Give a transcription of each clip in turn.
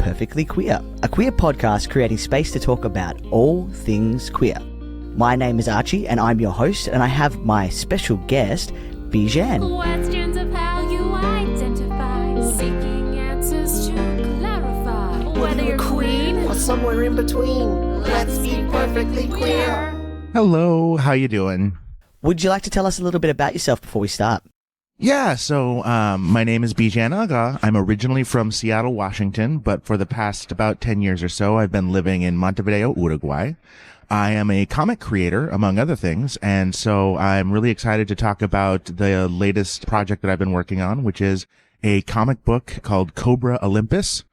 Perfectly Queer, a queer podcast creating space to talk about all things queer. My name is Archie and I'm your host, and I have my special guest, Bijhan. Questions of how you identify, seeking answers to clarify. Whether you're queen or somewhere in between, let's be perfectly queer. Hello, how you doing? Would you like to tell us a little bit about yourself before we start? Yeah, so my name is Bijan Agha. I'm originally from Seattle, Washington, but for the past about 10 years or so, I've been living in Montevideo, Uruguay. I am a comic creator, among other things, and so I'm really excited to talk about the latest project that I've been working on, which is a comic book called Kobra Olympus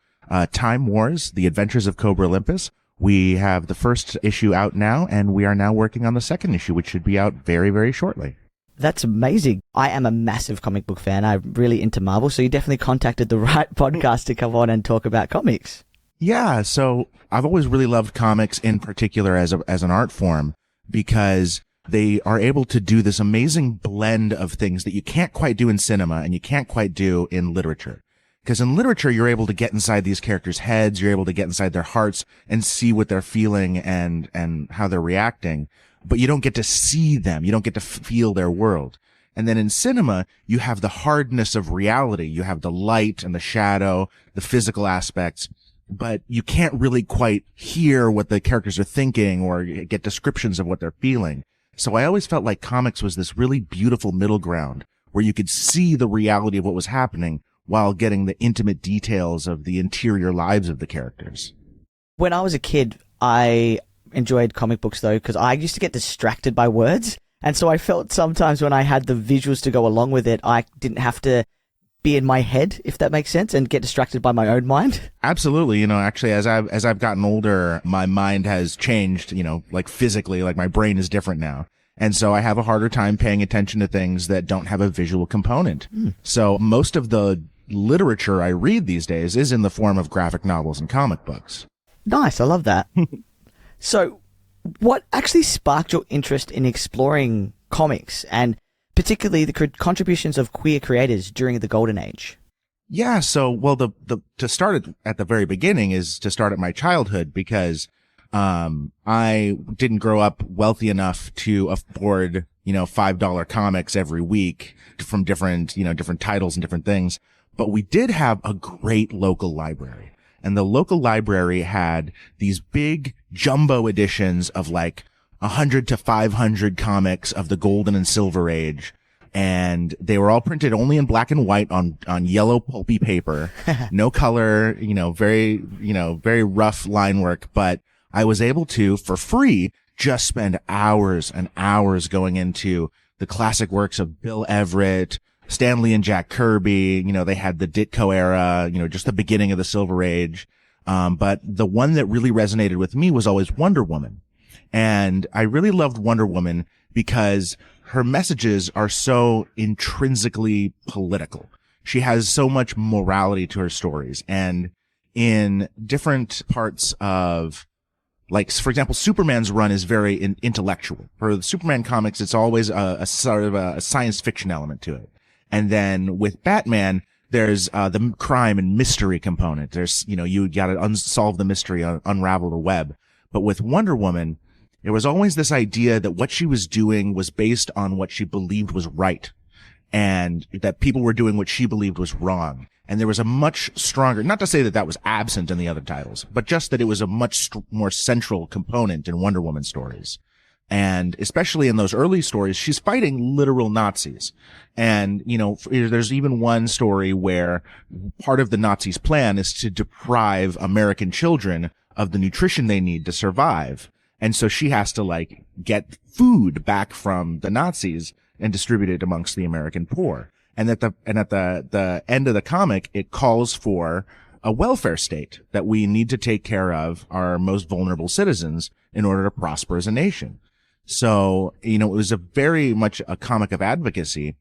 Time Wars, The Adventures of Kobra Olympus. We have the first issue out now, and we are now working on the second issue, which should be out very, very shortly. That's amazing. I am a massive comic book fan. I'm really into Marvel, so you definitely contacted the right podcast to come on and talk about comics. Yeah, so I've always really loved comics in particular as an art form because they are able to do this amazing blend of things that you can't quite do in cinema and you can't quite do in literature. Because in literature, you're able to get inside these characters' heads, you're able to get inside their hearts and see what they're feeling and how they're reacting. But you don't get to see them. You don't get to feel their world. And then in cinema, you have the hardness of reality. You have the light and the shadow, the physical aspects, but you can't really quite hear what the characters are thinking or get descriptions of what they're feeling. So I always felt like comics was this really beautiful middle ground where you could see the reality of what was happening while getting the intimate details of the interior lives of the characters. When I was a kid, I enjoyed comic books though, because I used to get distracted by words. And so I felt sometimes when I had the visuals to go along with it, I didn't have to be in my head, if that makes sense, and get distracted by my own mind. Absolutely. You know, actually, as I've gotten older, my mind has changed, you know, like physically, like my brain is different now. And so I have a harder time paying attention to things that don't have a visual component. So most of the literature I read these days is in the form of graphic novels and comic books. Nice. I love that. So what actually sparked your interest in exploring comics and particularly the contributions of queer creators during the Golden Age? Yeah. So, well, to start at the very beginning is to start at my childhood because, I didn't grow up wealthy enough to afford, $5 comics every week from different titles and different things. But we did have a great local library. And the local library had these big jumbo editions of like 100 to 500 comics of the Golden and Silver Age. And they were all printed only in black and white on yellow pulpy paper. No color, very rough line work. But I was able to, for free, just spend hours and hours going into the classic works of Bill Everett, Stan Lee and Jack Kirby. They had the Ditko era, just the beginning of the Silver Age. But the one that really resonated with me was always Wonder Woman. And I really loved Wonder Woman because her messages are so intrinsically political. She has so much morality to her stories. And in different parts of, like, for example, Superman's run is very intellectual. For the Superman comics, it's always a sort of a science fiction element to it. And then with Batman, there's the crime and mystery component. There's, you got to unsolve the mystery, unravel the web. But with Wonder Woman, there was always this idea that what she was doing was based on what she believed was right, and that people were doing what she believed was wrong. And there was a much stronger, not to say that that was absent in the other titles, but just that it was a much more central component in Wonder Woman stories. And especially in those early stories, she's fighting literal Nazis. And, there's even one story where part of the Nazis' plan is to deprive American children of the nutrition they need to survive. And so she has to get food back from the Nazis and distribute it amongst the American poor. And at the end of the comic, it calls for a welfare state that we need to take care of our most vulnerable citizens in order to prosper as a nation. So, it was a very much a comic of advocacy.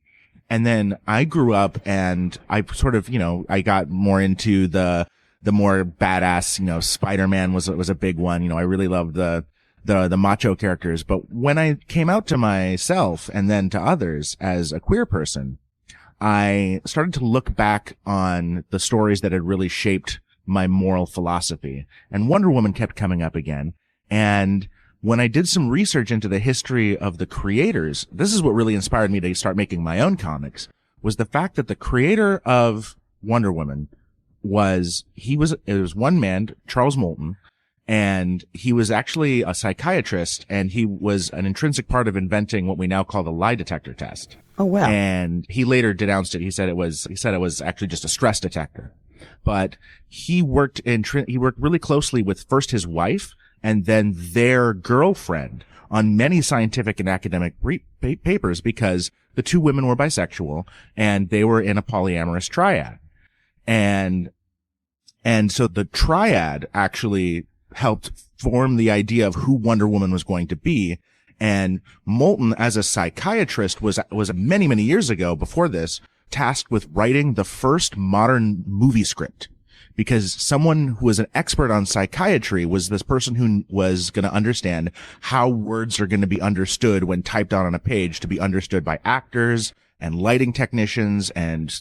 And then I grew up and I sort of, I got more into the more badass, Spider-Man was a big one. I really loved the macho characters. But when I came out to myself and then to others as a queer person, I started to look back on the stories that had really shaped my moral philosophy. And Wonder Woman kept coming up again. And when I did some research into the history of the creators, this is what really inspired me to start making my own comics, was the fact that the creator of Wonder Woman it was one man, Charles Moulton, and he was actually a psychiatrist, and he was an intrinsic part of inventing what we now call the lie detector test. Oh, wow. And he later denounced it. He said it was actually just a stress detector. But he worked really closely with first his wife and then their girlfriend on many scientific and academic papers, because the two women were bisexual and they were in a polyamorous triad. And so the triad actually helped form the idea of who Wonder Woman was going to be. And Moulton, as a psychiatrist, was many, many years ago, before this, tasked with writing the first modern movie script, because someone who was an expert on psychiatry was this person who was going to understand how words are going to be understood when typed out on a page, to be understood by actors and lighting technicians and,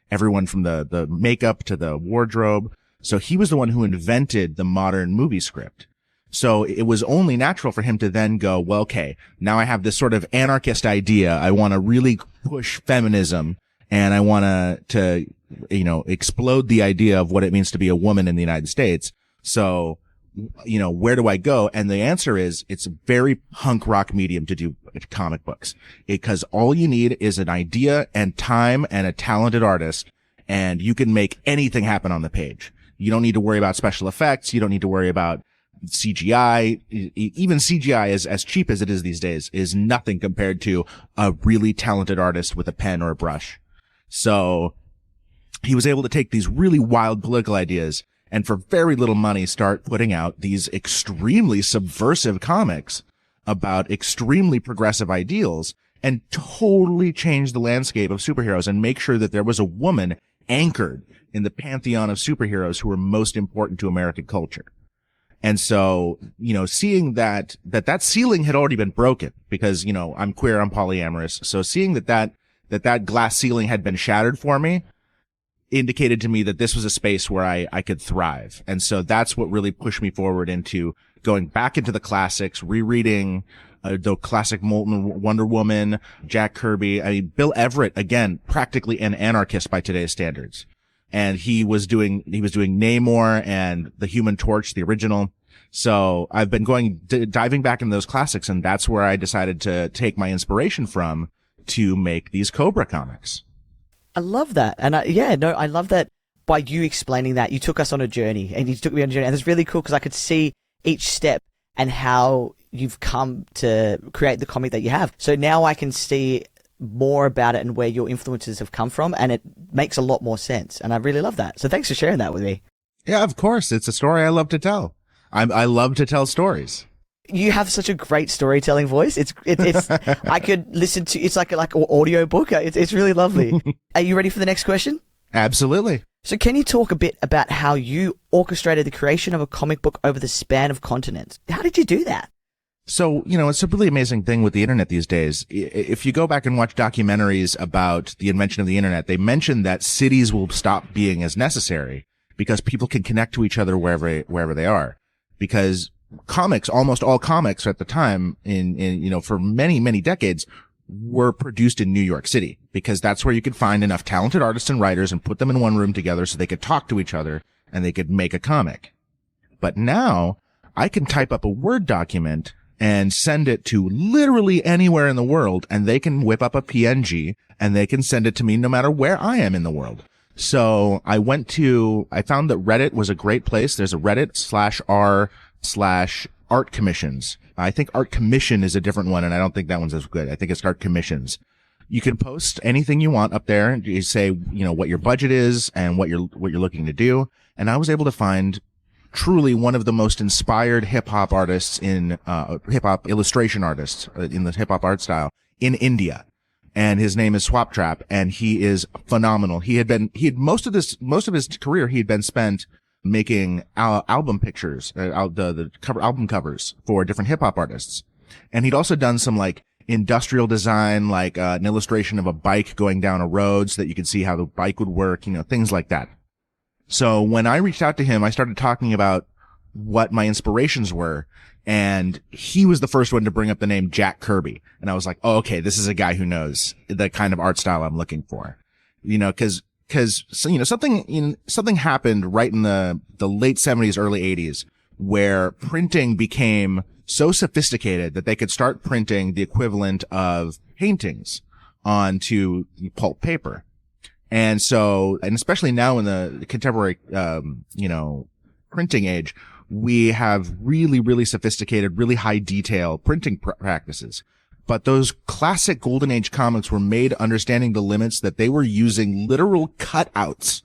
everyone from the makeup to the wardrobe. So he was the one who invented the modern movie script. So it was only natural for him to then go, well, okay, now I have this sort of anarchist idea. I want to really push feminism, and I want to explode the idea of what it means to be a woman in the United States. So, where do I go? And the answer is, it's a very punk rock medium to do comic books, because all you need is an idea and time and a talented artist, and you can make anything happen on the page. You don't need to worry about special effects. You don't need to worry about CGI. Even CGI, as cheap as it is these days, is nothing compared to a really talented artist with a pen or a brush. So he was able to take these really wild political ideas and for very little money start putting out these extremely subversive comics about extremely progressive ideals, and totally change the landscape of superheroes and make sure that there was a woman anchored in the pantheon of superheroes who were most important to American culture. And so, seeing that ceiling had already been broken, because, I'm queer, I'm polyamorous. So seeing that glass ceiling had been shattered for me indicated to me that this was a space where I could thrive. And so that's what really pushed me forward into going back into the classics, rereading the classic Moulton Wonder Woman, Jack Kirby. I mean, Bill Everett, again, practically an anarchist by today's standards. And he was doing Namor and the Human Torch, the original. So I've been diving back into those classics, and that's where I decided to take my inspiration from to make these Kobra comics. I love that. And I love that by you explaining that, you took us on a journey, and you took me on a journey. And it's really cool because I could see each step and how you've come to create the comic that you have. So now I can see more about it and where your influences have come from, and it makes a lot more sense. And I really love that. So thanks for sharing that with me. Yeah, of course. It's a story I love to tell. I love to tell stories. You have such a great storytelling voice. It's I could listen to, it's like an audio book. It's really lovely. Are you ready for the next question? Absolutely. So can you talk a bit about how you orchestrated the creation of a comic book over the span of continents? How did you do that? So, it's a really amazing thing with the internet these days. If you go back and watch documentaries about the invention of the internet, they mention that cities will stop being as necessary because people can connect to each other wherever they are. Because almost all comics at the time for many, many decades were produced in New York City, because that's where you could find enough talented artists and writers and put them in one room together so they could talk to each other and they could make a comic. But now I can type up a Word document and send it to literally anywhere in the world, and they can whip up a PNG and they can send it to me no matter where I am in the world. So I found that Reddit was a great place. There's a Reddit/r/art commissions. I think Art Commission is a different one, and I don't think that one's as good. I think it's Art Commissions. You can post anything you want up there. You say, what your budget is and what you're looking to do. And I was able to find truly one of the most inspired hip hop artists in hip hop illustration artists in the hip hop art style in India. And his name is Swap Trap, and he is phenomenal. Most of his career he had been spent making album pictures, album covers for different hip hop artists. And he'd also done some industrial design, an illustration of a bike going down a road so that you could see how the bike would work, things like that. So when I reached out to him, I started talking about what my inspirations were. And he was the first one to bring up the name Jack Kirby. And I was like, oh, okay, this is a guy who knows the kind of art style I'm looking for. Cause something happened right in the late 70s, early 80s, where printing became so sophisticated that they could start printing the equivalent of paintings onto pulp paper. And especially now in the contemporary, printing age, we have really, really sophisticated, really high detail printing practices. But those classic golden age comics were made understanding the limits that they were using literal cutouts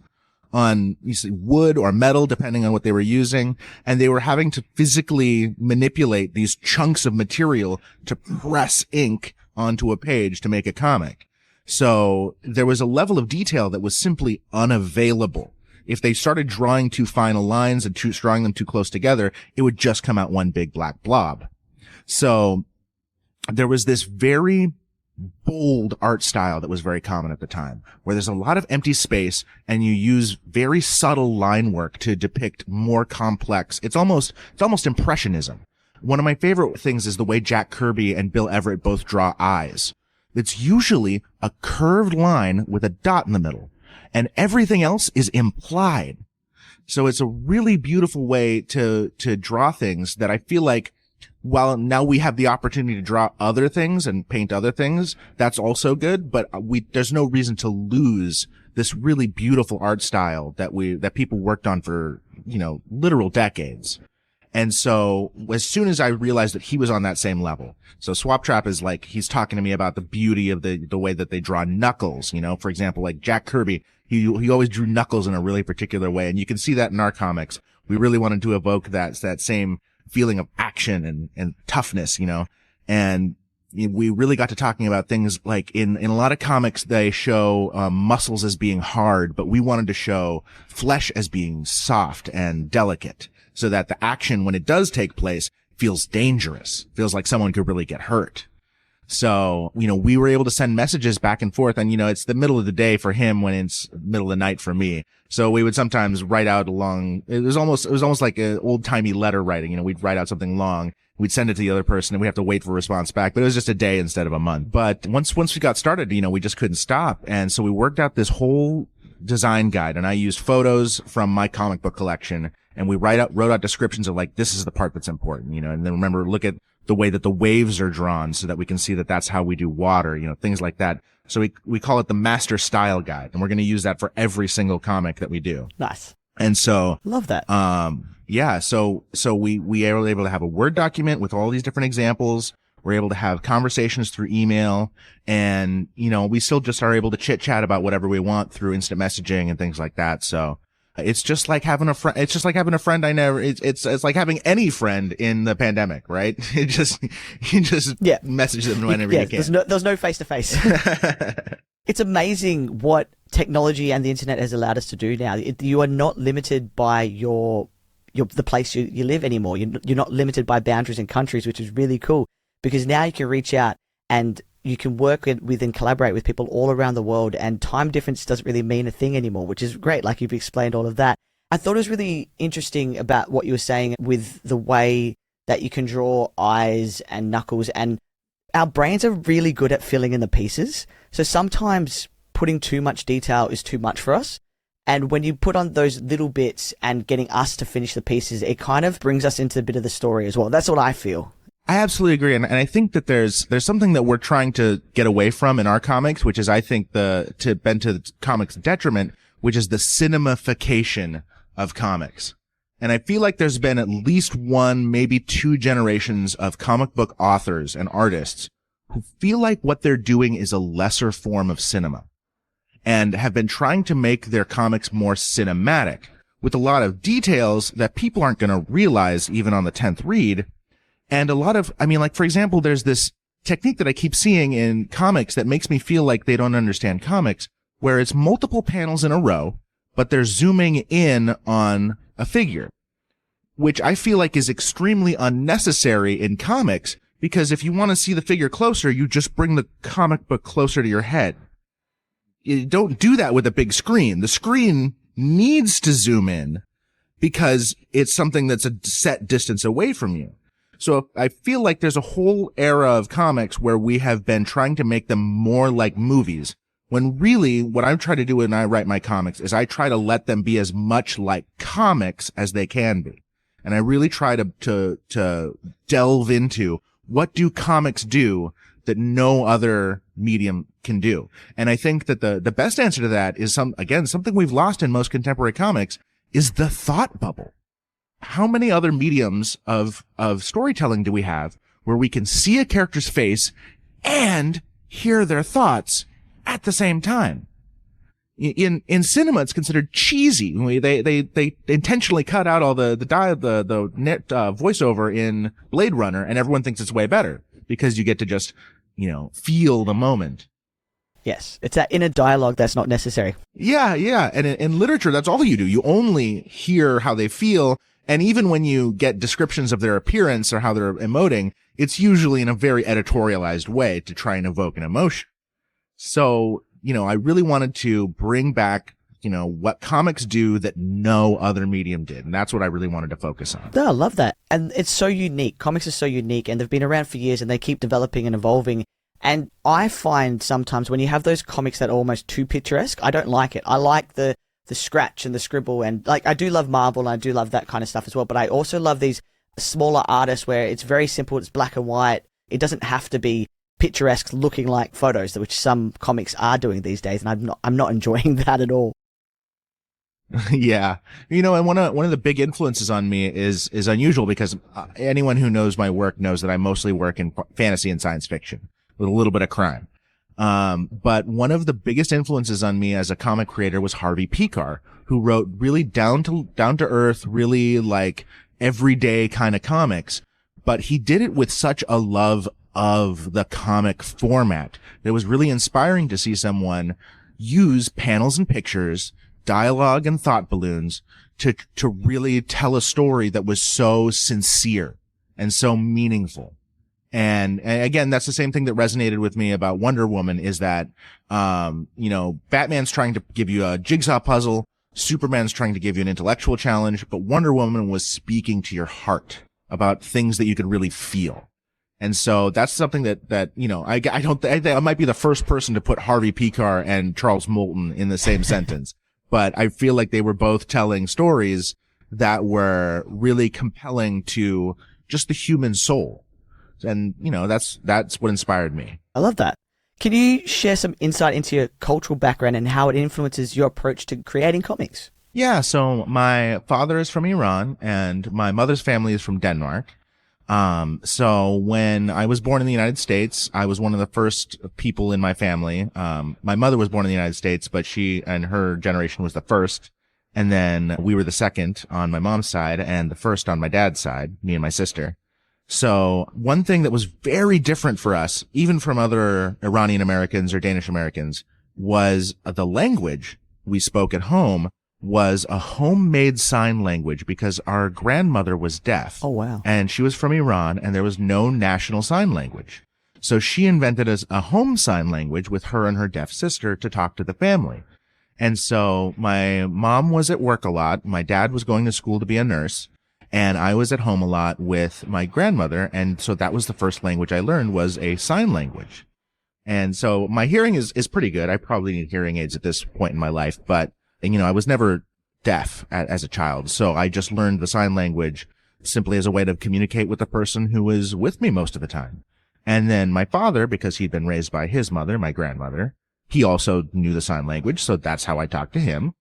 on wood or metal, depending on what they were using. And they were having to physically manipulate these chunks of material to press ink onto a page to make a comic. So there was a level of detail that was simply unavailable. If they started drawing too final lines and drawing them too close together, it would just come out one big black blob. So there was this very bold art style that was very common at the time, where there's a lot of empty space and you use very subtle line work to depict more complex. It's almost impressionism. One of my favorite things is the way Jack Kirby and Bill Everett both draw eyes. It's usually a curved line with a dot in the middle, and everything else is implied. So it's a really beautiful way to draw things that I feel like, while now we have the opportunity to draw other things and paint other things, that's also good, but there's no reason to lose this really beautiful art style that people worked on for, literal decades. And so as soon as I realized that he was on that same level, so Swap Trap is like, he's talking to me about the beauty of the way that they draw Knuckles, for example, like Jack Kirby, he always drew Knuckles in a really particular way. And you can see that in our comics. We really wanted to evoke that same feeling of action and toughness, and we really got to talking about things like in a lot of comics, they show muscles as being hard, but we wanted to show flesh as being soft and delicate, so that the action, when it does take place, feels dangerous, feels like someone could really get hurt. So, we were able to send messages back and forth, and, it's the middle of the day for him when it's middle of the night for me. So we would sometimes write out it was almost like an old timey letter writing. We'd write out something long, we'd send it to the other person, and we have to wait for a response back, but it was just a day instead of a month. But once we got started, we just couldn't stop. And so we worked out this whole design guide, and I used photos from my comic book collection, and we wrote out descriptions of like, this is the part that's important, and then remember, look at the way that the waves are drawn so that we can see that that's how we do water, things like that. So we call it the master style guide, and we're going to use that for every single comic that we do. Nice. And so love that. So we are able to have a Word document with all these different examples. We're able to have conversations through email, and we still just are able to chit chat about whatever we want through instant messaging and things like that. So it's just like having a friend. It's just like having a friend it's like having any friend in the pandemic, right? You just message them whenever you can. There's no face to face. It's amazing what technology and the internet has allowed us to do now. You are not limited by the place you live anymore. You're not limited by boundaries and countries, which is really cool, because now you can reach out and you can work with and collaborate with people all around the world, and time difference doesn't really mean a thing anymore, which is great. Like, you've explained all of that. I thought it was really interesting about what you were saying with the way that you can draw eyes and knuckles, and our brains are really good at filling in the pieces. So sometimes putting too much detail is too much for us. And when you put on those little bits and getting us to finish the pieces, it kind of brings us into a bit of the story as well. That's what I feel. I absolutely agree. And I think that there's something that we're trying to get away from in our comics, which is, I think, to the comics' detriment, which is the cinemification of comics. And I feel like there's been at least one, maybe two generations of comic book authors and artists who feel like what they're doing is a lesser form of cinema, and have been trying to make their comics more cinematic with a lot of details that people aren't going to realize even on the 10th read. And a lot of, for example, there's this technique that I keep seeing in comics that makes me feel like they don't understand comics, where it's multiple panels in a row, but they're zooming in on a figure, which I feel like is extremely unnecessary in comics, because if you want to see the figure closer, you just bring the comic book closer to your head. You don't do that with a big screen. The screen needs to zoom in because it's something that's a set distance away from you. So I feel like there's a whole era of comics where we have been trying to make them more like movies, when really what I'm trying to do when I write my comics is I try to let them be as much like comics as they can be. And I really try to delve into what do comics do that no other medium can do. And I think that the best answer to that is something we've lost in most contemporary comics is the thought bubble. How many other mediums of storytelling do we have where we can see a character's face and hear their thoughts at the same time? In cinema, it's considered cheesy. They intentionally cut out all the voiceover in Blade Runner, and everyone thinks it's way better because you get to just, feel the moment. Yes, it's that inner dialogue that's not necessary. Yeah. And in literature, that's all you do. You only hear how they feel. And even when you get descriptions of their appearance or how they're emoting, it's usually in a very editorialized way to try and evoke an emotion. So, I really wanted to bring back, what comics do that no other medium did. And that's what I really wanted to focus on. No, I love that. And it's so unique. Comics are so unique, and they've been around for years, and they keep developing and evolving. And I find sometimes when you have those comics that are almost too picturesque, I don't like it. I like the scratch and the scribble, and like I do love Marvel and I do love that kind of stuff as well, but I also love these smaller artists where it's very simple, it's black and white. It doesn't have to be picturesque looking like photos, which some comics are doing these days, and I'm not enjoying that at all. Yeah. And one of the big influences on me is unusual because anyone who knows my work knows that I mostly work in fantasy and science fiction with a little bit of crime. But one of the biggest influences on me as a comic creator was Harvey Pekar, who wrote really down to earth, really like everyday kind of comics. But he did it with such a love of the comic format. It was really inspiring to see someone use panels and pictures, dialogue and thought balloons to really tell a story that was so sincere and so meaningful. And again, that's the same thing that resonated with me about Wonder Woman is that, Batman's trying to give you a jigsaw puzzle. Superman's trying to give you an intellectual challenge, but Wonder Woman was speaking to your heart about things that you could really feel. And so that's something that I might be the first person to put Harvey Pekar and Charles Moulton in the same sentence, but I feel like they were both telling stories that were really compelling to just the human soul. And, that's what inspired me. I love that. Can you share some insight into your cultural background and how it influences your approach to creating comics? Yeah. So my father is from Iran and my mother's family is from Denmark. So when I was born in the United States, I was one of the first people in my family. My mother was born in the United States, but she and her generation was the first. And then we were the second on my mom's side and the first on my dad's side, me and my sister. So one thing that was very different for us, even from other Iranian Americans or Danish Americans, was the language we spoke at home was a homemade sign language because our grandmother was deaf. Oh, wow. And she was from Iran and there was no national sign language. So she invented a home sign language with her and her deaf sister to talk to the family. And so my mom was at work a lot. My dad was going to school to be a nurse. And I was at home a lot with my grandmother. And so that was the first language I learned was a sign language. And so my hearing is pretty good. I probably need hearing aids at this point in my life, but I was never deaf as a child. So I just learned the sign language simply as a way to communicate with the person who was with me most of the time. And then my father, because he'd been raised by his mother, my grandmother, he also knew the sign language. So that's how I talked to him.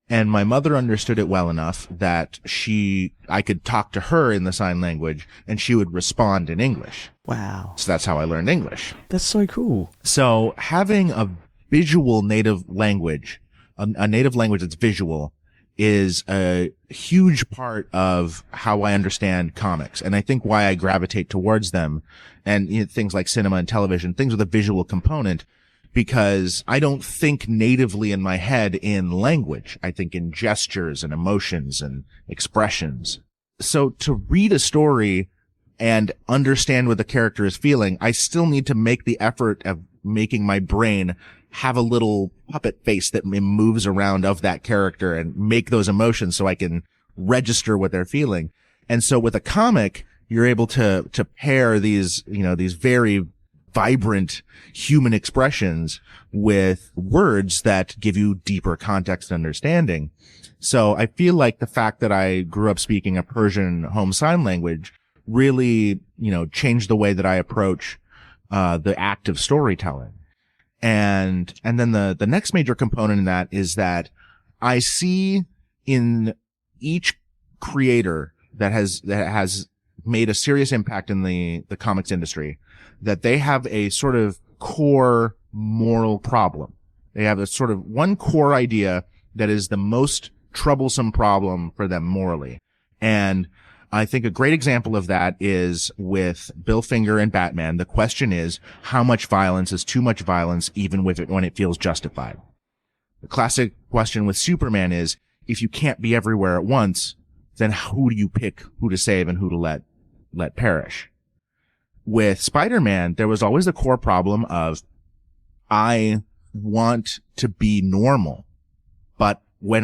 And my mother understood it well enough that I could talk to her in the sign language and she would respond in English. Wow. So that's how I learned English. That's so cool. So having a visual native language, a native language that's visual, is a huge part of how I understand comics. And I think why I gravitate towards them and things like cinema and television, things with a visual component, because I don't think natively in my head in language. I think in gestures and emotions and expressions. So to read a story and understand what the character is feeling, I still need to make the effort of making my brain have a little puppet face that moves around of that character and make those emotions so I can register what they're feeling. And so with a comic, you're able to pair these, these very vibrant human expressions with words that give you deeper context and understanding. So I feel like the fact that I grew up speaking a Persian home sign language really, changed the way that I approach the act of storytelling. And then the next major component in that is that I see in each creator that has made a serious impact in the comics industry that they have a sort of core moral problem. They have a sort of one core idea that is the most troublesome problem for them morally. And I think a great example of that is with Bill Finger and Batman. The question is, how much violence is too much violence, even when it feels justified? The classic question with Superman is, if you can't be everywhere at once, then who do you pick who to save and who to let perish? With Spider-Man, there was always the core problem of, I want to be normal, but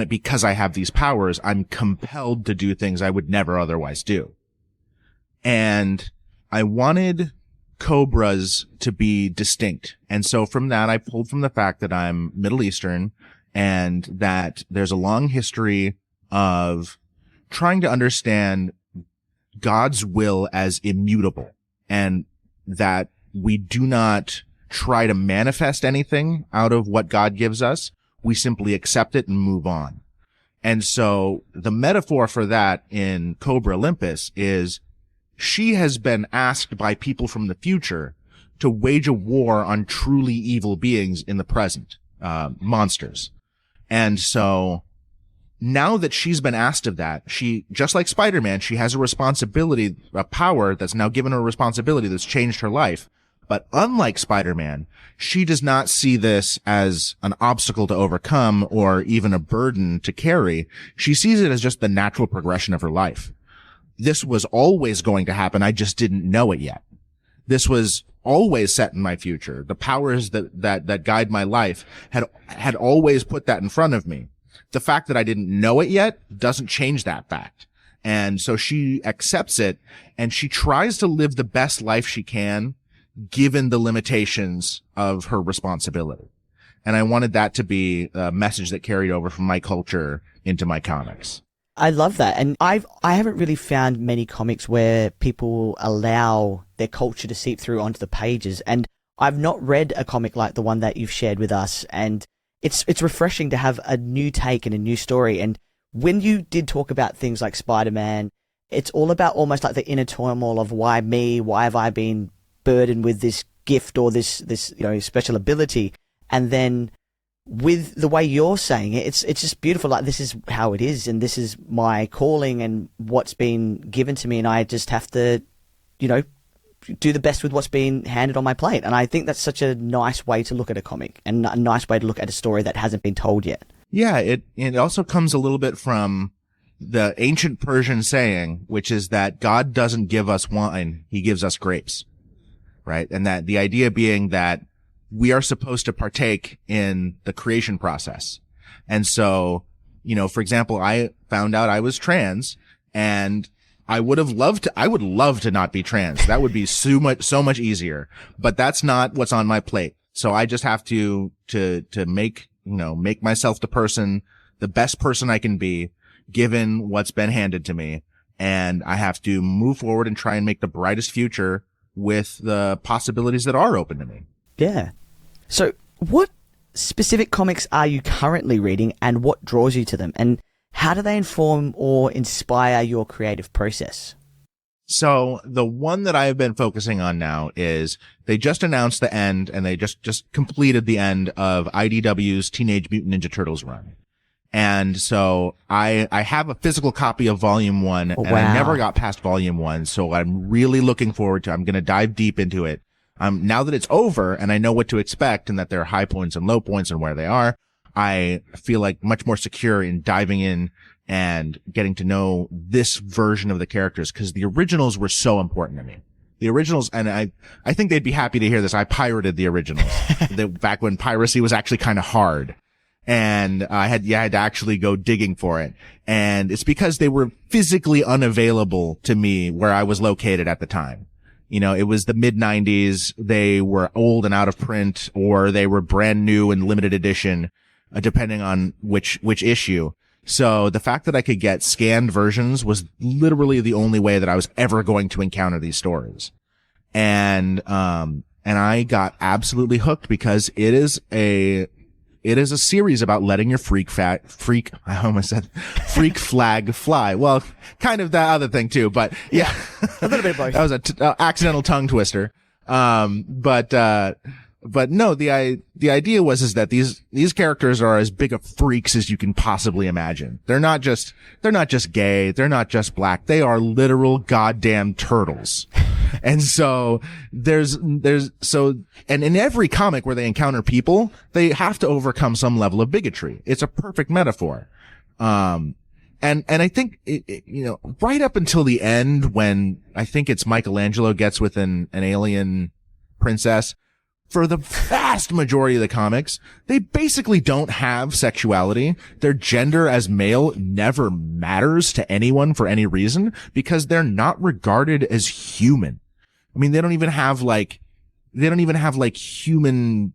because I have these powers, I'm compelled to do things I would never otherwise do. And I wanted Cobras to be distinct. And so from that, I pulled from the fact that I'm Middle Eastern and that there's a long history of trying to understand God's will as immutable, and that we do not try to manifest anything out of what God gives us. We simply accept it and move on. And so the metaphor for that in Kobra Olympus is she has been asked by people from the future to wage a war on truly evil beings in the present, monsters. And so now that she's been asked of that, she, just like Spider-Man, she has a responsibility, a power that's now given her a responsibility that's changed her life. But unlike Spider-Man, she does not see this as an obstacle to overcome or even a burden to carry. She sees it as just the natural progression of her life. This was always going to happen. I just didn't know it yet. This was always set in my future. The powers that guide my life had always put that in front of me. The fact that I didn't know it yet doesn't change that fact. And so she accepts it and she tries to live the best life she can, given the limitations of her responsibility. And I wanted that to be a message that carried over from my culture into my comics. I love that. And I haven't really found many comics where people allow their culture to seep through onto the pages. And I've not read a comic like the one that you've shared with us. And it's refreshing to have a new take and a new story. And when you did talk about things like Spider-Man, it's all about almost like the inner turmoil of why me? Why have I been burdened with this gift or this special ability? And then with the way you're saying it, it's just beautiful. Like, this is how it is, and this is my calling and what's been given to me, and I just have to, do the best with what's been handed on my plate. And I think that's such a nice way to look at a comic and a nice way to look at a story that hasn't been told yet. Yeah, it also comes a little bit from the ancient Persian saying, which is that God doesn't give us wine, he gives us grapes. Right? And that the idea being that we are supposed to partake in the creation process. And so, for example, I found out I was trans, and I would love to not be trans. That would be so much easier, but that's not what's on my plate. So I just have to make myself the best person I can be, given what's been handed to me. And I have to move forward and try and make the brightest future with the possibilities that are open to me. Yeah. So what specific comics are you currently reading, and what draws you to them, and how do they inform or inspire your creative process? So the one that I've been focusing on now is they just announced the end, and they just completed the end of IDW's Teenage Mutant Ninja Turtles run. And so I have a physical copy of Volume 1, and I never got past Volume 1, so I'm really looking forward to it. I'm going to dive deep into it. Now that it's over and I know what to expect and that there are high points and low points and where they are, I feel like much more secure in diving in and getting to know this version of the characters, because the originals were so important to me. The originals, and I think they'd be happy to hear this. I pirated the originals back when piracy was actually kind of hard. And I had to actually go digging for it. And it's because they were physically unavailable to me where I was located at the time. You know, it was the mid 90s. They were old and out of print, or they were brand new and limited edition, depending on which issue. So the fact that I could get scanned versions was literally the only way that I was ever going to encounter these stories. And I got absolutely hooked because it is a series about letting your freak flag fly. Well, kind of that other thing too, but yeah. A little bit of both. That was a accidental tongue twister. But no, the idea is that these characters are as big of freaks as you can possibly imagine. They're not just gay. They're not just black. They are literal goddamn turtles. And so and in every comic where they encounter people, they have to overcome some level of bigotry. It's a perfect metaphor. And I think right up until the end, when I think it's Michelangelo gets with an alien princess, for the vast majority of the comics, they basically don't have sexuality. Their gender as male never matters to anyone for any reason because they're not regarded as human. I mean, they don't even have human,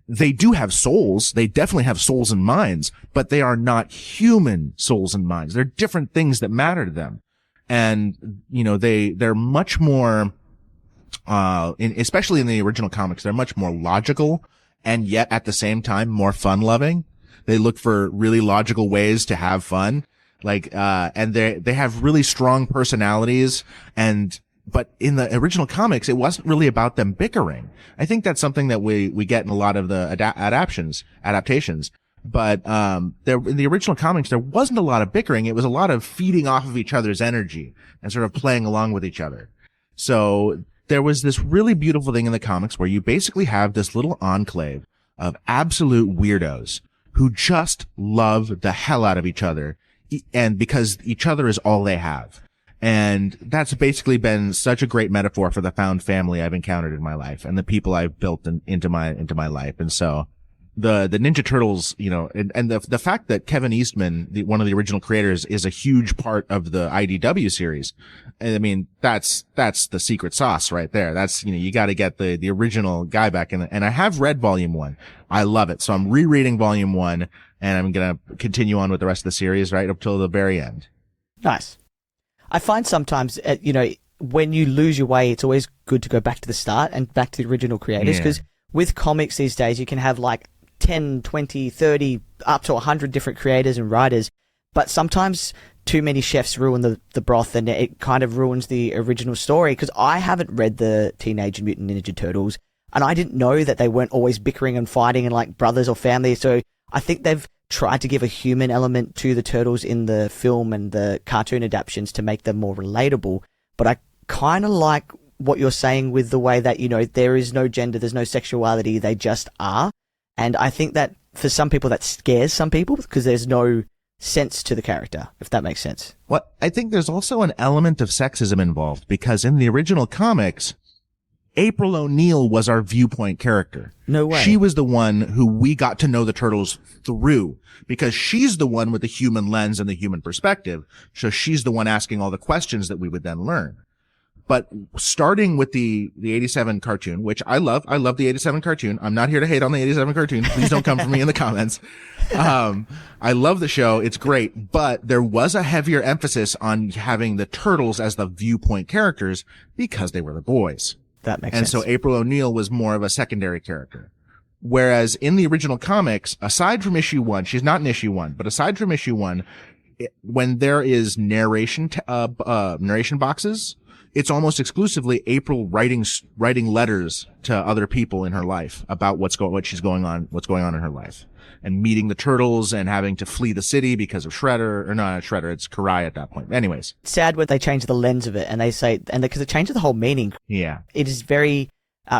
they do have souls. They definitely have souls and minds, but they are not human souls and minds. They're different things that matter to them. And, they're much more, especially in the original comics, they're much more logical and yet at the same time more fun loving. They look for really logical ways to have fun. And they have really strong personalities but in the original comics, it wasn't really about them bickering. I think that's something that we get in a lot of the adaptations. But, in the original comics, there wasn't a lot of bickering. It was a lot of feeding off of each other's energy and sort of playing along with each other. So there was this really beautiful thing in the comics where you basically have this little enclave of absolute weirdos who just love the hell out of each other, and because each other is all they have. And that's basically been such a great metaphor for the found family I've encountered in my life and the people I've built into my life. And so the Ninja Turtles, and the fact that Kevin Eastman, one of the original creators, is a huge part of the IDW series. I mean, that's the secret sauce right there. That's, you got to get the original guy back. And I have read volume 1. I love it. So I'm rereading volume 1 and I'm going to continue on with the rest of the series right up till the very end. Nice. I find sometimes, when you lose your way, it's always good to go back to the start and back to the original creators, because with comics these days, you can have 10, 20, 30, up to 100 different creators and writers, but sometimes too many chefs ruin the broth, and it kind of ruins the original story, because I haven't read the Teenage Mutant Ninja Turtles, and I didn't know that they weren't always bickering and fighting and like brothers or family, so I think they've tried to give a human element to the turtles in the film and the cartoon adaptations to make them more relatable. But I kind of like what you're saying with the way that, there is no gender, there's no sexuality, they just are. And I think that for some people that scares some people because there's no sense to the character, if that makes sense. Well, I think there's also an element of sexism involved because in the original comics, April O'Neil was our viewpoint character. No way. She was the one who we got to know the turtles through because she's the one with the human lens and the human perspective. So she's the one asking all the questions that we would then learn. But starting with the 87 cartoon, which I love the 87 cartoon. I'm not here to hate on the 87 cartoon. Please don't come for me in the comments. I love the show. It's great, but there was a heavier emphasis on having the turtles as the viewpoint characters because they were the boys. That makes sense. And so April O'Neil was more of a secondary character. Whereas in the original comics, aside from issue 1, she's not in issue 1, but aside from issue 1, when there is narration boxes, it's almost exclusively April writing letters to other people in her life about what's going on in her life, and meeting the turtles and having to flee the city because of Shredder, or not Shredder, it's Karai at that point. Anyways. Sad when they change the lens of it and they say, because it changes the whole meaning. Yeah. It is very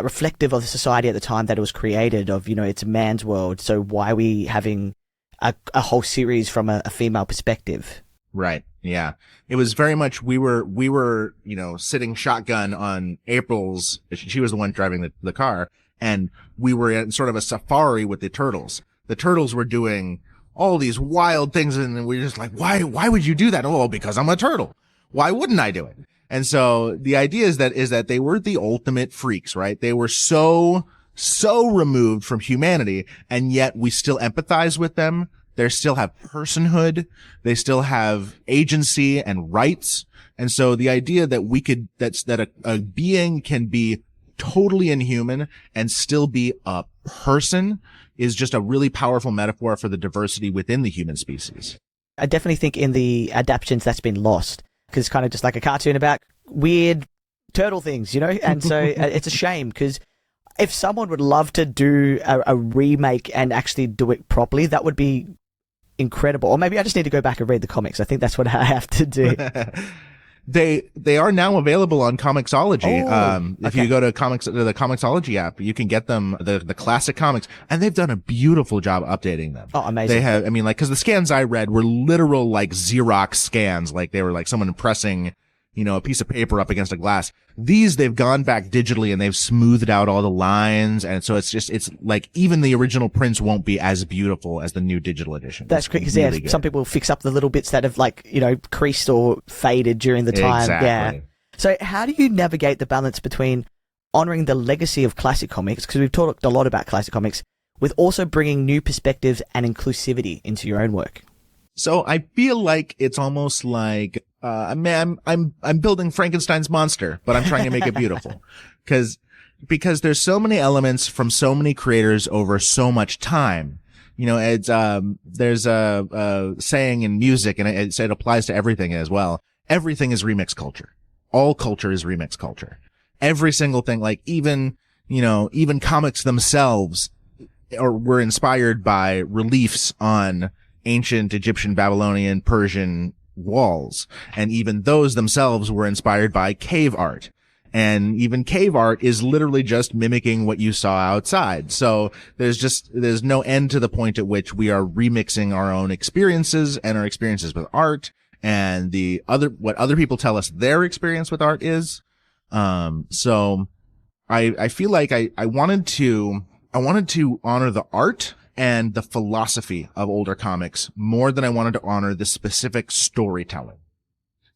reflective of the society at the time that it was created of, it's a man's world. So why are we having a whole series from a female perspective? Right. Yeah. It was very much, we were, sitting shotgun on April's, she was the one driving the car, and we were in sort of a safari with the turtles. The turtles were doing all these wild things, and we were just like, why would you do that? Oh, because I'm a turtle. Why wouldn't I do it? And so the idea is that they were the ultimate freaks, right? They were so removed from humanity, and yet we still empathize with them. They still have personhood. They still have agency and rights. And so the idea that a being can be totally inhuman and still be a person is just a really powerful metaphor for the diversity within the human species. I definitely think in the adaptations that's been lost, because it's kind of just like a cartoon about weird turtle things, and so it's a shame, because if someone would love to do a remake and actually do it properly, that would be incredible. Or maybe I just need to go back and read the comics. I think that's what I have to do. They are now available on Comixology. If okay. you go to the Comixology app, you can get them, the classic comics, and they've done a beautiful job updating them. Oh, amazing. They have, cause the scans I read were literal like Xerox scans, like they were like someone pressing, a piece of paper up against a glass. These, they've gone back digitally and they've smoothed out all the lines. And so it's like even the original prints won't be as beautiful as the new digital edition. That's great, because some people fix up the little bits that have creased or faded during the time. Exactly. Yeah. So how do you navigate the balance between honoring the legacy of classic comics, because we've talked a lot about classic comics, with also bringing new perspectives and inclusivity into your own work? So I feel like it's almost like, I'm building Frankenstein's monster, but I'm trying to make it beautiful. Because there's so many elements from so many creators over so much time. It's, there's a saying in music, and it applies to everything as well. Everything is remix culture. All culture is remix culture. Every single thing, like even comics themselves were inspired by reliefs on ancient Egyptian, Babylonian, Persian walls. And even those themselves were inspired by cave art. And even cave art is literally just mimicking what you saw outside. So there's no end to the point at which we are remixing our own experiences and our experiences with art and what other people tell us their experience with art is. So I feel like I wanted to honor the art and the philosophy of older comics more than I wanted to honor the specific storytelling.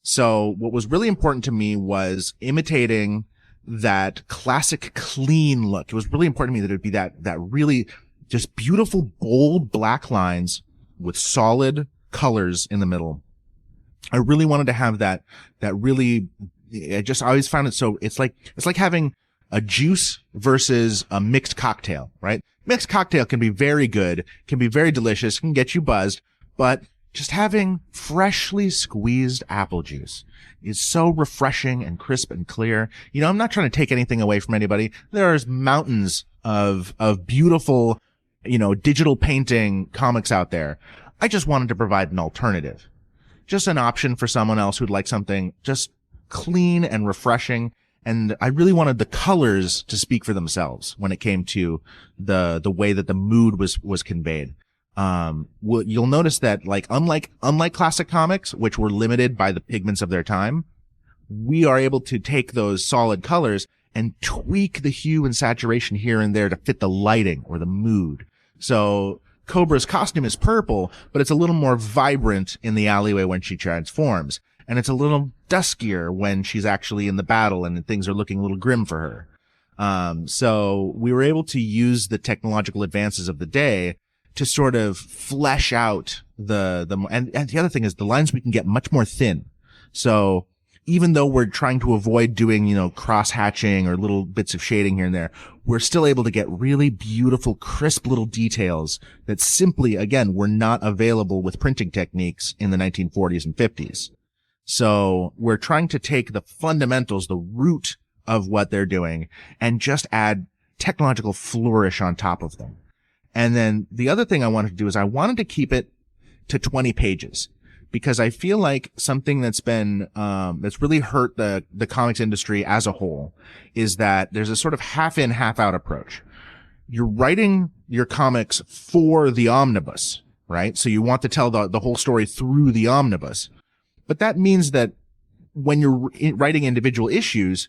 So what was really important to me was imitating that classic clean look. It was really important to me that it would be that really just beautiful, bold black lines with solid colors in the middle. I really wanted to have that really, I always found it so, it's like having a juice versus a mixed cocktail, right? Mixed cocktail can be very good, can be very delicious, can get you buzzed, but just having freshly squeezed apple juice is so refreshing and crisp and clear. I'm not trying to take anything away from anybody. There's mountains of beautiful, digital painting comics out there. I just wanted to provide an alternative, just an option for someone else who'd like something just clean and refreshing. And I really wanted the colors to speak for themselves when it came to the way that the mood was conveyed. You'll notice that unlike classic comics, which were limited by the pigments of their time, we are able to take those solid colors and tweak the hue and saturation here and there to fit the lighting or the mood. So Kobra's costume is purple, but it's a little more vibrant in the alleyway when she transforms. And it's a little duskier when she's actually in the battle and things are looking a little grim for her. So we were able to use the technological advances of the day to sort of flesh out and the other thing is the lines we can get much more thin. So even though we're trying to avoid doing, cross hatching or little bits of shading here and there, we're still able to get really beautiful, crisp little details that simply, again, were not available with printing techniques in the 1940s and 50s. So we're trying to take the fundamentals, the root of what they're doing, and just add technological flourish on top of them. And then the other thing I wanted to do is I wanted to keep it to 20 pages because I feel like something that's been, that's really hurt the comics industry as a whole is that there's a sort of half in, half out approach. You're writing your comics for the omnibus, right? So you want to tell the whole story through the omnibus. But that means that when you're writing individual issues,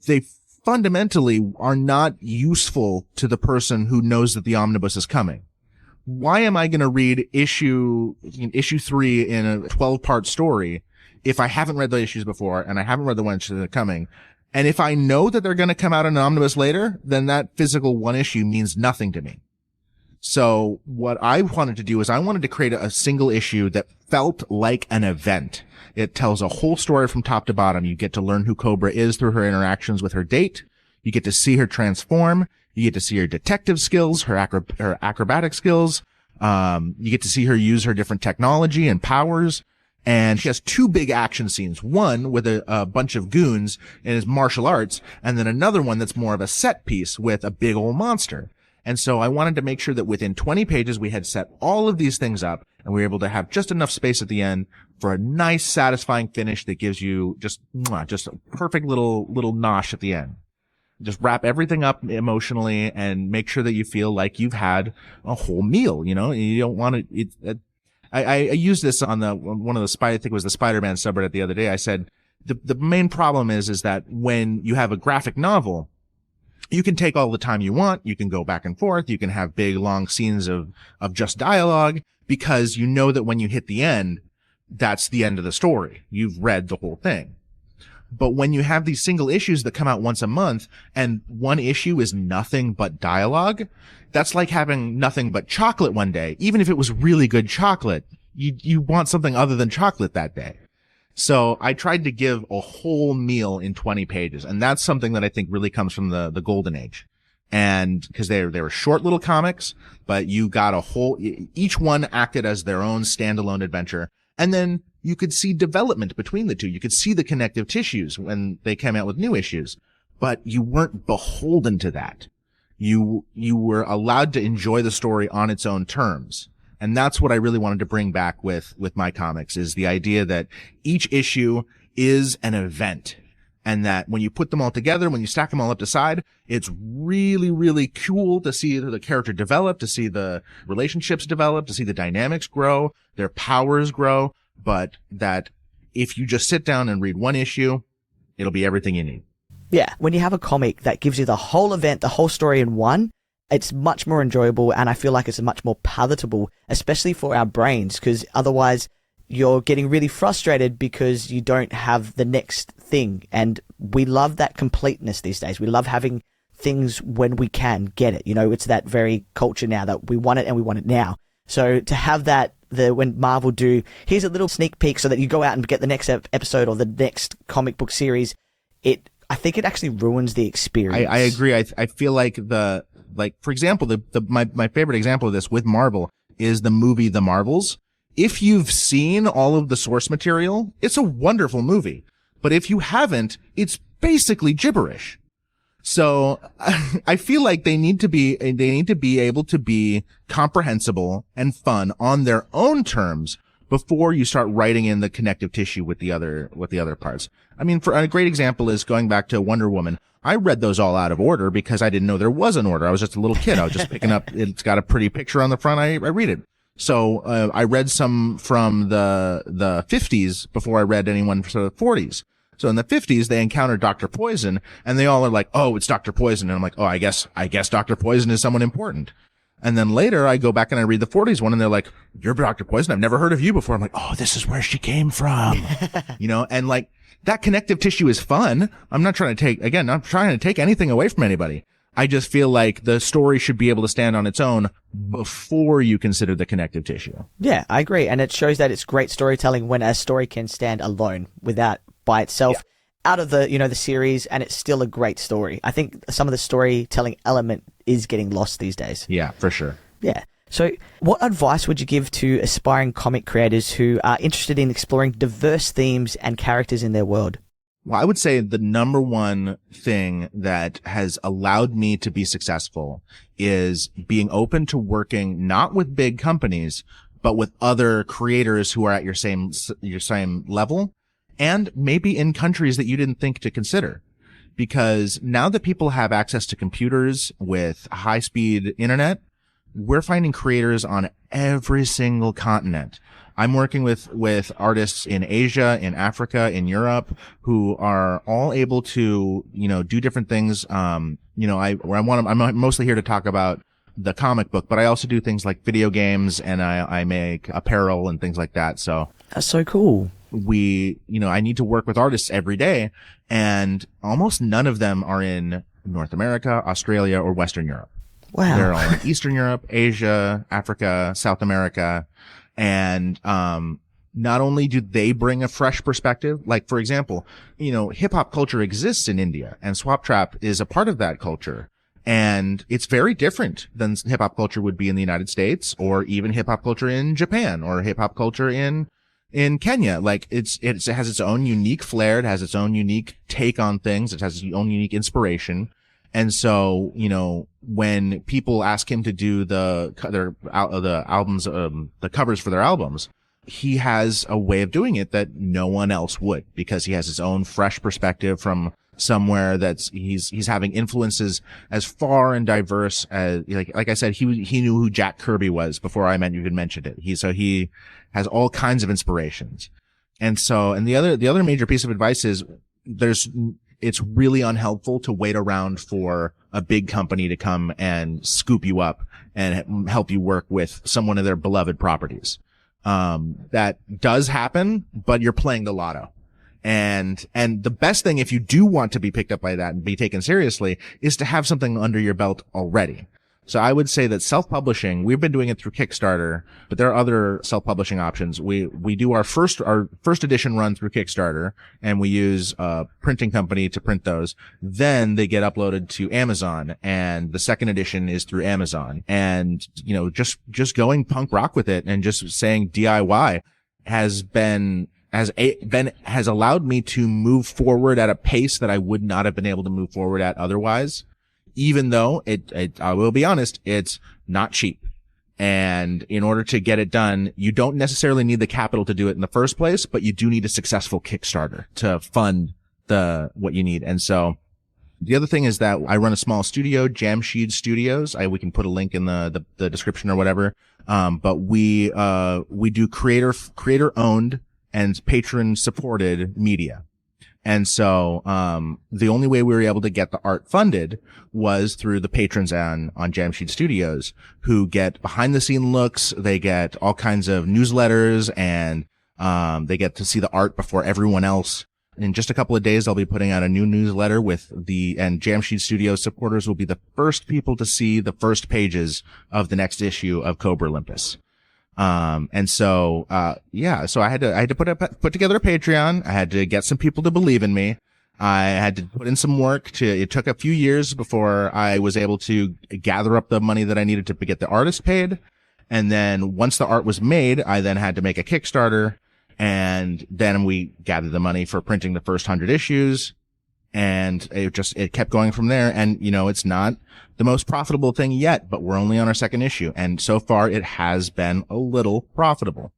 they fundamentally are not useful to the person who knows that the omnibus is coming. Why am I going to read issue 3 in a 12-part story if I haven't read the issues before and I haven't read the ones that are coming? And if I know that they're going to come out in an omnibus later, then that physical one issue means nothing to me. So what I wanted to do is I wanted to create a single issue that felt like an event. It tells a whole story from top to bottom. You get to learn who Kobra is through her interactions with her date. You get to see her transform. You get to see her detective skills, her acrobatic skills. You get to see her use her different technology and powers. And she has 2 big action scenes. One with a bunch of goons in his martial arts, and then another one that's more of a set piece with a big old monster. And so I wanted to make sure that within 20 pages, we had set all of these things up and we were able to have just enough space at the end for a nice, satisfying finish that gives you just a perfect little nosh at the end. Just wrap everything up emotionally and make sure that you feel like you've had a whole meal. You don't want to, I used this on one of the I think it was the Spider-Man subreddit the other day. I said, the main problem is that when you have a graphic novel, you can take all the time you want. You can go back and forth. You can have big, long scenes of just dialogue because you know that when you hit the end, that's the end of the story. You've read the whole thing. But when you have these single issues that come out once a month and one issue is nothing but dialogue, that's like having nothing but chocolate one day. Even if it was really good chocolate, you want something other than chocolate that day. So I tried to give a whole meal in 20 pages. And that's something that I think really comes from the golden age. And because they were short little comics, but you got each one acted as their own standalone adventure. And then you could see development between the two. You could see the connective tissues when they came out with new issues, but you weren't beholden to that. You were allowed to enjoy the story on its own terms. And that's what I really wanted to bring back with my comics, is the idea that each issue is an event. And that when you put them all together, when you stack them all up to side, it's really, really cool to see the character develop, to see the relationships develop, to see the dynamics grow, their powers grow. But that if you just sit down and read one issue, it'll be everything you need. Yeah, when you have a comic that gives you the whole event, the whole story in one, it's much more enjoyable, and I feel like it's much more palatable, especially for our brains, because otherwise you're getting really frustrated because you don't have the next thing. And we love that completeness these days. We love having things when we can get it. It's that very culture now that we want it and we want it now. So to have that, when Marvel do, here's a little sneak peek so that you go out and get the next episode or the next comic book series, I think it actually ruins the experience. I agree. I feel like for example, my favorite example of this with Marvel is the movie The Marvels. If you've seen all of the source material, it's a wonderful movie. But if you haven't, it's basically gibberish. So I feel like they need to be able to be comprehensible and fun on their own terms before you start writing in the connective tissue with the other parts. I mean, for a great example is going back to Wonder Woman. I read those all out of order because I didn't know there was an order. I was just a little kid. I was just picking up, it's got a pretty picture on the front. I read it. So, I read some from the 50s before I read anyone from the 40s. So in the 50s, they encountered Dr. Poison and they all are like, oh, it's Dr. Poison. And I'm like, oh, I guess Dr. Poison is someone important. And then later I go back and I read the 40s one and they're like, you're Dr. Poison. I've never heard of you before. I'm like, oh, this is where she came from. And like that connective tissue is fun. I'm not trying to take anything away from anybody. I just feel like the story should be able to stand on its own before you consider the connective tissue. Yeah, I agree. And it shows that it's great storytelling when a story can stand alone by itself out of the series, and it's still a great story. I think some of the storytelling element is getting lost these days. Yeah, for sure. Yeah. So what advice would you give to aspiring comic creators who are interested in exploring diverse themes and characters in their world? Well, I would say the number one thing that has allowed me to be successful is being open to working not with big companies, but with other creators who are at your same level, and maybe in countries that you didn't think to consider. Because now that people have access to computers with high-speed internet, we're finding creators on every single continent. I'm working with artists in Asia, in Africa, in Europe, who are all able to, do different things. I'm mostly here to talk about the comic book, but I also do things like video games, and I make apparel and things like that. So That's so cool. I need to work with artists every day, and almost none of them are in North America, Australia, or Western Europe. Wow. They're all in Eastern Europe, Asia, Africa, South America. And, not only do they bring a fresh perspective, like, for example, hip hop culture exists in India, and Swap Trap is a part of that culture. And it's very different than hip hop culture would be in the United States, or even hip hop culture in Japan, or hip hop culture in Kenya. Like, it has its own unique flair. It has its own unique take on things. It has its own unique inspiration. And so, when people ask him to do the covers for their albums, he has a way of doing it that no one else would, because he has his own fresh perspective from somewhere he's having influences as far and diverse as, like I said, he knew who Jack Kirby was before I even mentioned it. He has all kinds of inspirations. And the other major piece of advice is it's really unhelpful to wait around for a big company to come and scoop you up and help you work with someone of their beloved properties. That does happen, but you're playing the lotto. And the best thing, if you do want to be picked up by that and be taken seriously, is to have something under your belt already. So I would say that self-publishing, we've been doing it through Kickstarter, but there are other self-publishing options. We do our first edition run through Kickstarter, and we use a printing company to print those. Then they get uploaded to Amazon, and the second edition is through Amazon. And, just going punk rock with it and just saying DIY has allowed me to move forward at a pace that I would not have been able to move forward at otherwise. Even though I will be honest, it's not cheap. And in order to get it done, you don't necessarily need the capital to do it in the first place, but you do need a successful Kickstarter to fund what you need. And so the other thing is that I run a small studio, Jamshed Studios. We can put a link in the description or whatever. But we do creator owned and patron supported media. And so, the only way we were able to get the art funded was through the patrons on Jamshed Studios, who get behind the scene looks. They get all kinds of newsletters, and, they get to see the art before everyone else. In just a couple of days, I'll be putting out a new newsletter and Jamshed Studios supporters will be the first people to see the first pages of the next issue of Kobra Olympus. So I had to put together a Patreon. I had to get some people to believe in me. I had to put in some work it took a few years before I was able to gather up the money that I needed to get the artist paid. And then once the art was made, I then had to make a Kickstarter, and then we gathered the money for printing the first 100 issues. And it kept going from there. And, it's not the most profitable thing yet, but we're only on our second issue. And so far it has been a little profitable.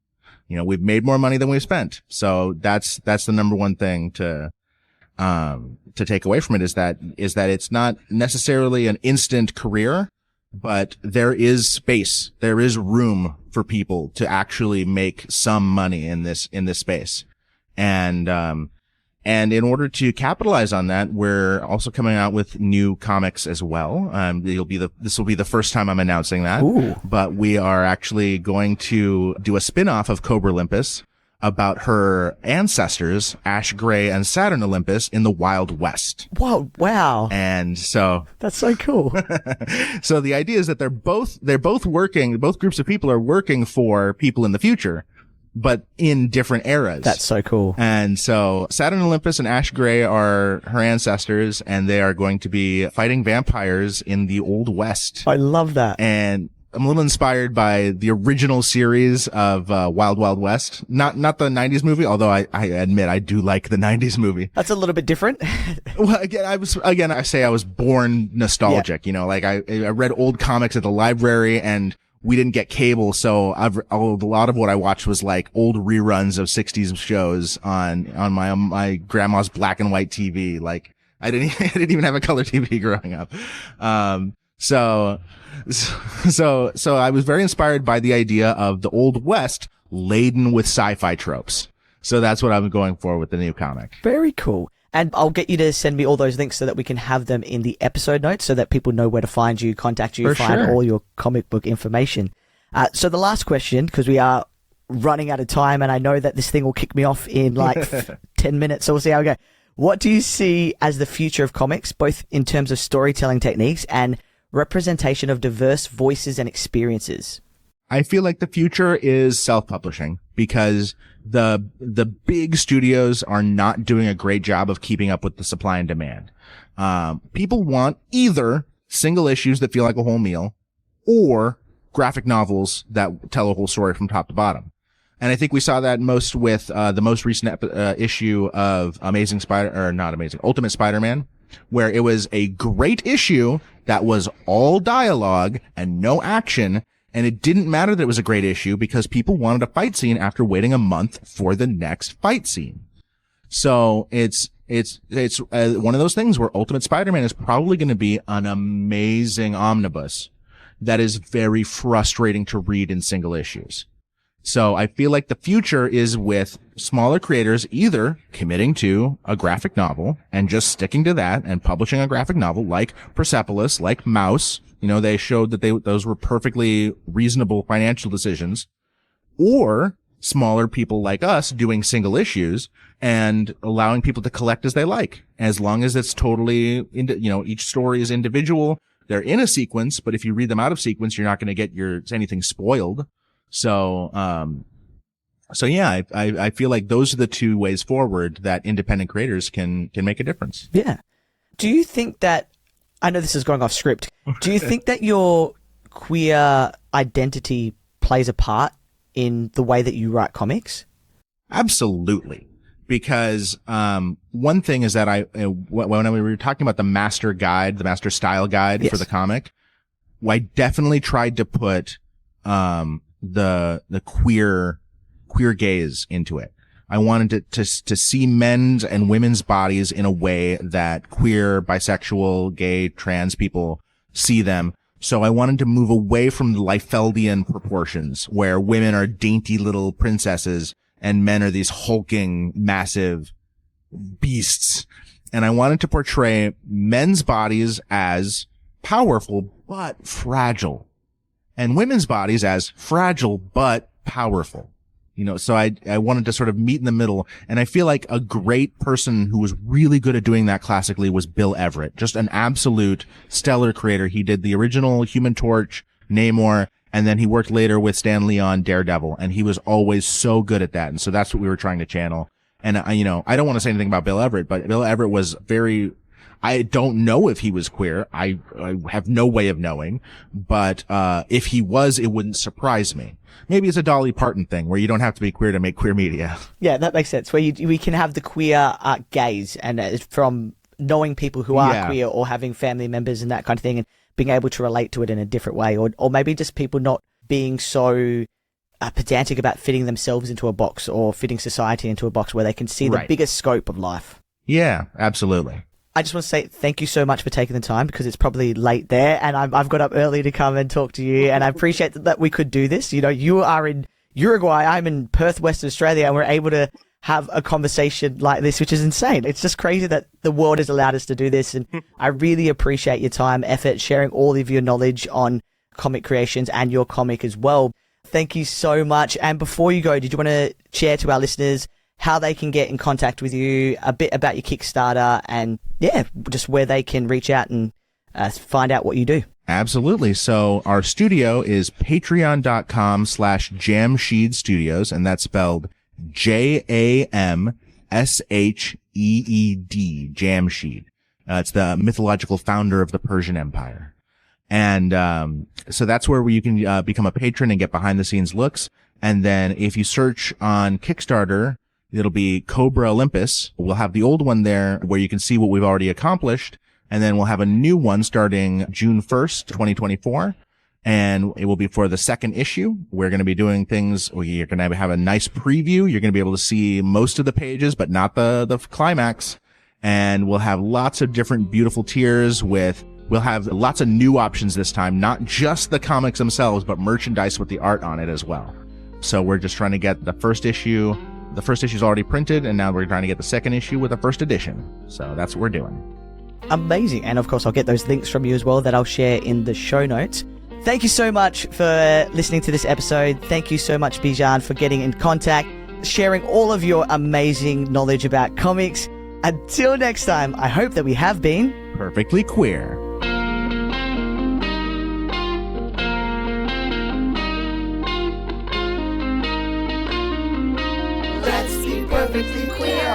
We've made more money than we've spent. So that's the number one thing to take away from it is that it's not necessarily an instant career, but there is space. There is room for people to actually make some money in this space. And in order to capitalize on that, we're also coming out with new comics as well. This will be the first time I'm announcing that. Ooh. But we are actually going to do a spin-off of Kobra Olympus about her ancestors, Ash Gray and Saturn Olympus, in the Wild West. Whoa, wow. And so That's so cool. so the idea is that they're both working, both groups of people are working for people in the future, but in different eras. That's so cool. And so Saturn Olympus and Ash Gray are her ancestors, and they are going to be fighting vampires in the Old West. I love that. And I'm a little inspired by the original series of Wild Wild West. Not the 90s movie, although I admit I do like the 90s movie. That's a little bit different. Well, I say I was born nostalgic. Yeah. Like I read old comics at the library, and we didn't get cable, so a lot of what I watched was like old reruns of 60s shows on my grandma's black and white TV. Like I didn't even have a color TV growing up. So I was very inspired by the idea of the Old West laden with sci-fi tropes. So that's what I'm going for with the new comic. Very cool. And I'll get you to send me all those links so that we can have them in the episode notes so that people know where to find you, contact you, find all your comic book information. So the last question, because we are running out of time and I know that this thing will kick me off in like 10 minutes, so we'll see how we go. What do you see as the future of comics, both in terms of storytelling techniques and representation of diverse voices and experiences? I feel like the future is self-publishing because the big studios are not doing a great job of keeping up with the supply and demand. People want either single issues that feel like a whole meal or graphic novels that tell a whole story from top to bottom. And I think we saw that most with the most recent issue of Ultimate Spider-Man, where it was a great issue that was all dialogue and no action. And it didn't matter that it was a great issue because people wanted a fight scene after waiting a month for the next fight scene. So it's one of those things where Ultimate Spider-Man is probably going to be an amazing omnibus that is very frustrating to read in single issues. So I feel like the future is with smaller creators either committing to a graphic novel and just sticking to that and publishing a graphic novel like Persepolis, like Mouse. You know, they showed that those were perfectly reasonable financial decisions, or smaller people like us doing single issues and allowing people to collect as they like, as long as it's totally, each story is individual. They're in a sequence, but if you read them out of sequence, you're not going to get anything spoiled. So yeah, I feel like those are the two ways forward that independent creators can make a difference. Yeah. Do you think that, I know this is going off script, do you think that your queer identity plays a part in the way that you write comics? Absolutely. Because, one thing is that when we were talking about the master style guide for the comic, I definitely tried to put, the queer gaze into it. I wanted to see men's and women's bodies in a way that queer, bisexual, gay, trans people see them. So I wanted to move away from the Liefeldian proportions where women are dainty little princesses and men are these hulking, massive beasts. And I wanted to portray men's bodies as powerful but fragile, and women's bodies as fragile but powerful. So I wanted to sort of meet in the middle. And I feel like a great person who was really good at doing that classically was Bill Everett, just an absolute stellar creator. He did the original Human Torch, Namor, and then he worked later with Stan Lee on Daredevil. And he was always so good at that. And so that's what we were trying to channel. And I don't want to say anything about Bill Everett, but Bill Everett was I don't know if he was queer. I have no way of knowing, but if he was, it wouldn't surprise me. Maybe it's a Dolly Parton thing where you don't have to be queer to make queer media. Yeah, that makes sense. Where we can have the queer gaze, and from knowing people who are queer or having family members and that kind of thing, and being able to relate to it in a different way, or maybe just people not being so pedantic about fitting themselves into a box or fitting society into a box where they can see the bigger scope of life. Yeah, absolutely. I just want to say thank you so much for taking the time, because it's probably late there and I've got up early to come and talk to you, and I appreciate that we could do this. You are in Uruguay, I'm in Perth, Western Australia, and we're able to have a conversation like this, which is insane. It's just crazy that the world has allowed us to do this, and I really appreciate your time, effort, sharing all of your knowledge on comic creations and your comic as well. Thank you so much. And before you go, did you want to share to our listeners how they can get in contact with you, a bit about your Kickstarter, and just where they can reach out and find out what you do? Absolutely. So our studio is patreon.com/Jamsheed Studios, and that's spelled JAMSHEED, Jamsheed. It's the mythological founder of the Persian Empire. And so that's where you can become a patron and get behind the scenes looks. And then if you search on Kickstarter, it'll be Kobra Olympus. We'll have the old one there where you can see what we've already accomplished. And then we'll have a new one starting June 1st, 2024. And it will be for the second issue. We're going to be doing things. You're going to have a nice preview. You're going to be able to see most of the pages, but not the climax. And we'll have lots of different beautiful tiers we'll have lots of new options this time, not just the comics themselves, but merchandise with the art on it as well. So we're just trying to get the first issue. The first issue is already printed, and now we're trying to get the second issue with the first edition. So that's what we're doing. Amazing. And of course, I'll get those links from you as well that I'll share in the show notes. Thank you so much for listening to this episode. Thank you so much, Bijhan, for getting in contact, sharing all of your amazing knowledge about comics. Until next time, I hope that we have been Perfectly queer. Let's be perfectly queer.